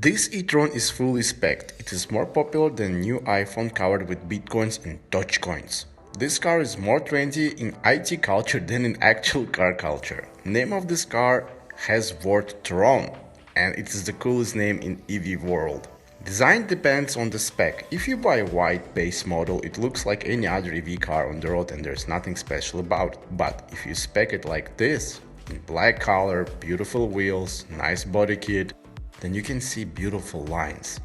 This E-Tron is fully spec'd. It is more popular than new iPhone covered with bitcoins and dogecoins. This car is more trendy in IT culture than in actual car culture. Name of this car has word Tron, and it is the coolest name in EV world. Design depends on the spec. If you buy a white base model, it looks like any other EV car on the road and there's nothing special about it. But if you spec it like this, in black color, beautiful wheels, nice body kit, then you can see beautiful lines.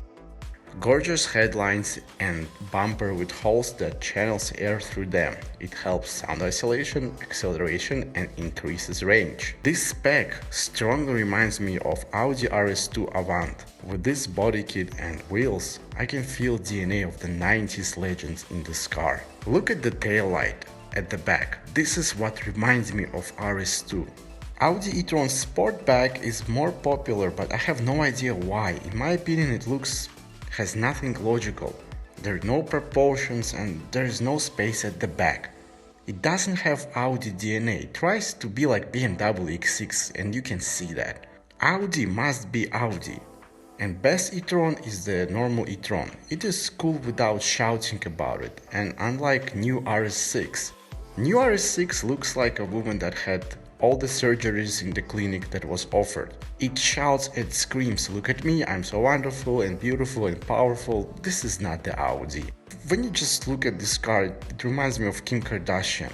Gorgeous headlines and bumper with holes that channels air through them. It helps sound isolation, acceleration and increases range. This spec strongly reminds me of Audi RS2 Avant. With this body kit and wheels, I can feel DNA of the 90s legends in this car. Look at the tail light at the back. This is what reminds me of RS2. Audi E-Tron Sportback is more popular, but I have no idea why. In my opinion, it has nothing logical. There are no proportions and there is no space at the back. It doesn't have Audi DNA. It tries to be like BMW X6 and you can see that. Audi must be Audi. And best E-Tron is the normal E-Tron. It is cool without shouting about it, and unlike new RS6. New RS6 looks like a woman that had all the surgeries in the clinic that was offered. It shouts and screams, "Look at me, I'm so wonderful and beautiful and powerful." This is not the Audi. When you just look at this car, it reminds me of Kim Kardashian.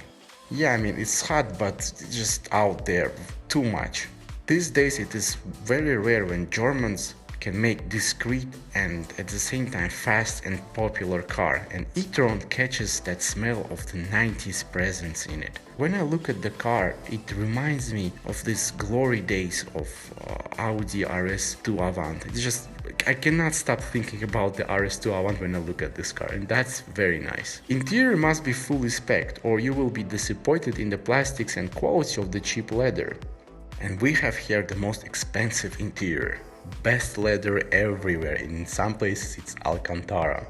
Yeah, I mean, it's hot, but it's just out there, too much. These days it is very rare when Germans can make discreet and at the same time fast and popular car, and E-Tron catches that smell of the 90s presence in it. When I look at the car, it reminds me of these glory days of Audi RS2 Avant. It's just, I cannot stop thinking about the RS2 Avant when I look at this car, and that's very nice. Interior must be fully spec'd or you will be disappointed in the plastics and quality of the cheap leather. And we have here the most expensive interior. Best leather everywhere, and in some places it's Alcantara.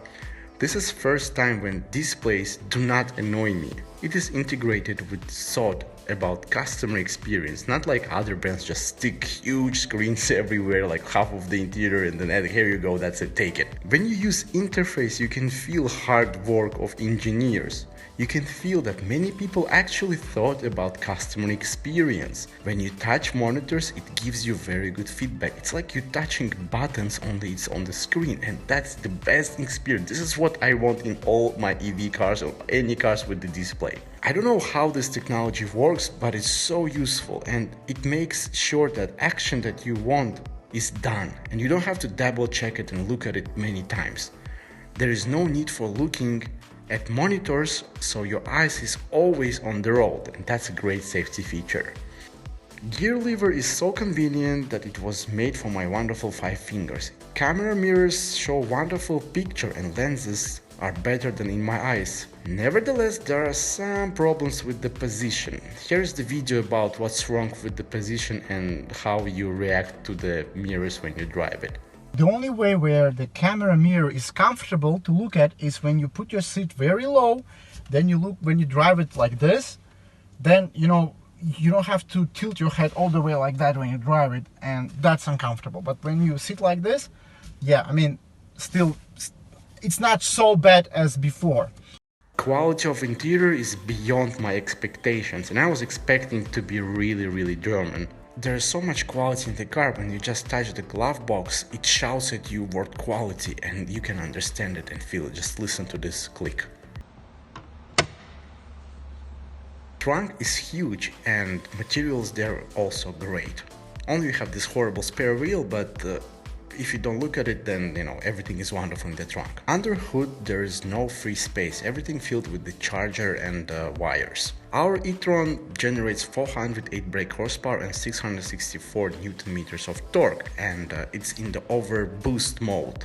This is first time when displays do not annoy me. It is integrated with thought about customer experience, not like other brands just stick huge screens everywhere, like half of the interior and then here you go, that's it, take it. When you use interface, you can feel hard work of engineers. You can feel that many people actually thought about customer experience. When you touch monitors, it gives you very good feedback. It's like you're touching buttons, only it's on the screen, and that's the best experience. This is what I want in all my EV cars or any cars with the display. I don't know how this technology works, but it's so useful and it makes sure that action that you want is done and you don't have to double check it and look at it many times. There is no need for looking at monitors, so your eyes is always on the road, and that's a great safety feature. Gear lever is so convenient that it was made for my wonderful 5 fingers. Camera mirrors show wonderful picture and lenses are better than in my eyes. Nevertheless, there are some problems with the position. Here's the video about what's wrong with the position and how you react to the mirrors when you drive it. The only way where the camera mirror is comfortable to look at is when you put your seat very low, then you look, when you drive it like this, then you don't have to tilt your head all the way like that when you drive it, and that's uncomfortable. But when you sit like this, yeah, I mean, still, it's not so bad as before. Quality of interior is beyond my expectations, and I was expecting to be really German. There is so much quality in the car. When you just touch the glove box, it shouts at you word quality and you can understand it and feel it. Just listen to this click. Trunk is huge and materials there are also great. Only you have this horrible spare wheel, but if you don't look at it, then everything is wonderful in the trunk. Under hood there is no free space, everything filled with the charger and wires. Our E-Tron generates 408 brake horsepower and 664 Newton meters of torque, and it's in the over boost mode.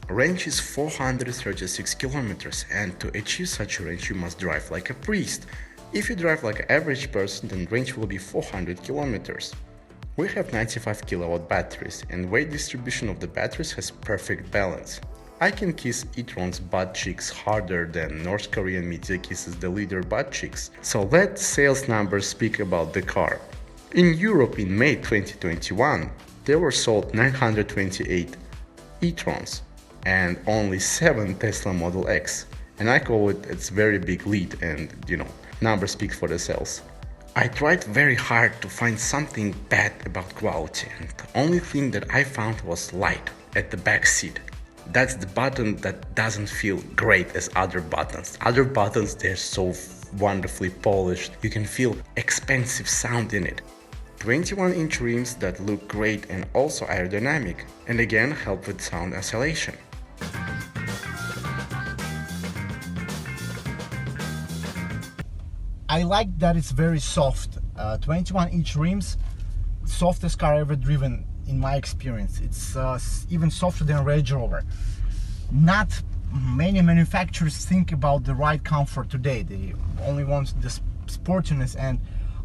Range is 436 kilometers, and to achieve such a range you must drive like a priest. If you drive like an average person, then range will be 400 kilometers. We have 95 kilowatt batteries, and weight distribution of the batteries has perfect balance. I can kiss E-Tron's butt cheeks harder than North Korean media kisses the leader butt cheeks. So let sales numbers speak about the car. In Europe in May 2021, there were sold 928 E-Trons and only 7 Tesla Model X. And I call it its very big lead, and numbers speak for themselves. I tried very hard to find something bad about quality, and the only thing that I found was light at the back seat. That's the button that doesn't feel great as other buttons. Other buttons, they're so wonderfully polished, you can feel expensive sound in it. 21-inch rims that look great and also aerodynamic, and again help with sound isolation. I like that it's very soft. 21-inch rims, softest car ever driven in my experience. It's even softer than Range Rover. Not many manufacturers think about the ride comfort today. They only want the sportiness, and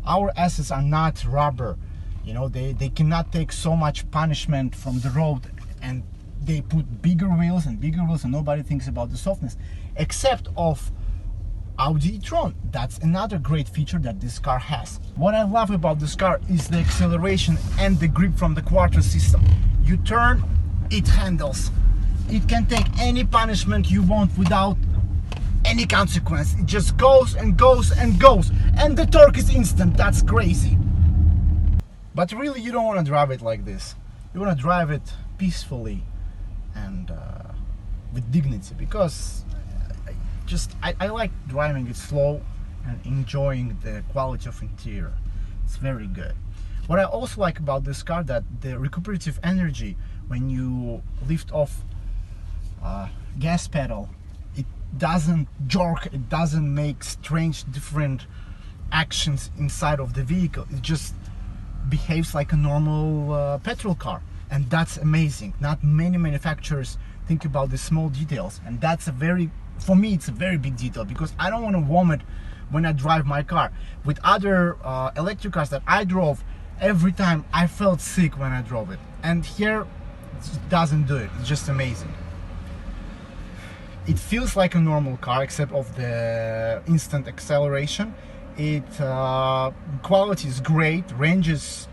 our assets are not rubber. They cannot take so much punishment from the road, and they put bigger wheels, and nobody thinks about the softness, except of Audi E-Tron. That's another great feature that this car has. What I love about this car is the acceleration and the grip from the Quattro system. You turn, it handles. It can take any punishment you want without any consequence. It just goes and goes and goes, and the torque is instant. That's crazy. But really, you don't want to drive it like this. You want to drive it peacefully and with dignity, because I like driving it slow and enjoying the quality of interior. It's very good. What I also like about this car, that the recuperative energy when you lift off gas pedal, it doesn't jerk, it doesn't make strange different actions inside of the vehicle. It just behaves like a normal petrol car, and that's amazing. Not many manufacturers think about the small details, and that's for me it's a very big detail, because I don't want to vomit when I drive my car. With other electric cars that I drove, every time I felt sick when I drove it, and here it doesn't do it. It's just amazing. It feels like a normal car except of the instant acceleration. Quality is great, range is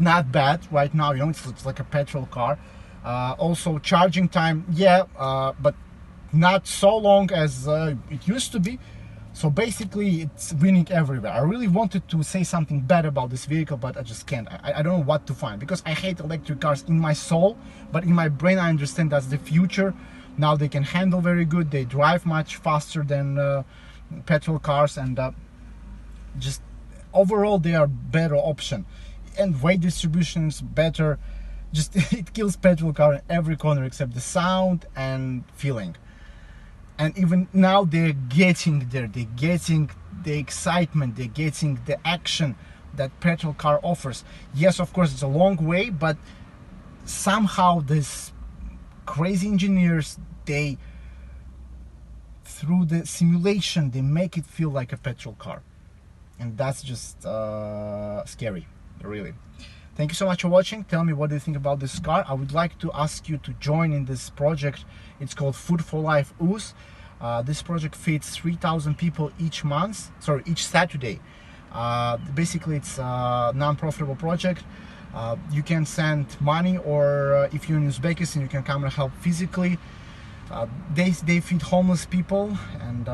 not bad right now, it's like a petrol car. Also charging time, but not so long as it used to be. So basically it's winning everywhere. I really wanted to say something bad about this vehicle, but I just can't. I don't know what to find, because I hate electric cars in my soul, but in my brain I understand that's the future. Now they can handle very good, they drive much faster than petrol cars, and just overall they are better option, and weight distribution is better. Just it kills petrol car in every corner except the sound and feeling. And even now they're getting there, they're getting the excitement, they're getting the action that petrol car offers. Yes, of course it's a long way, but somehow this crazy engineers, through the simulation, they make it feel like a petrol car, and that's just scary, really. Thank you so much for watching. Tell me, what do you think about this car? I would like to ask you to join in this project. It's called Food for Life US. This project feeds 3,000 people each Saturday. Basically it's a non-profitable project. You can send money, or if you're in Uzbekistan, you can come and help physically. They feed homeless people and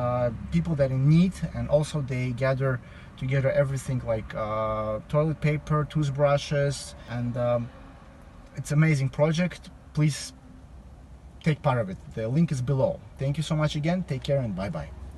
people that are in need, and also they gather together everything like toilet paper, toothbrushes, and it's an amazing project. Please take part of it. The link is below. Thank you so much again. Take care and bye bye.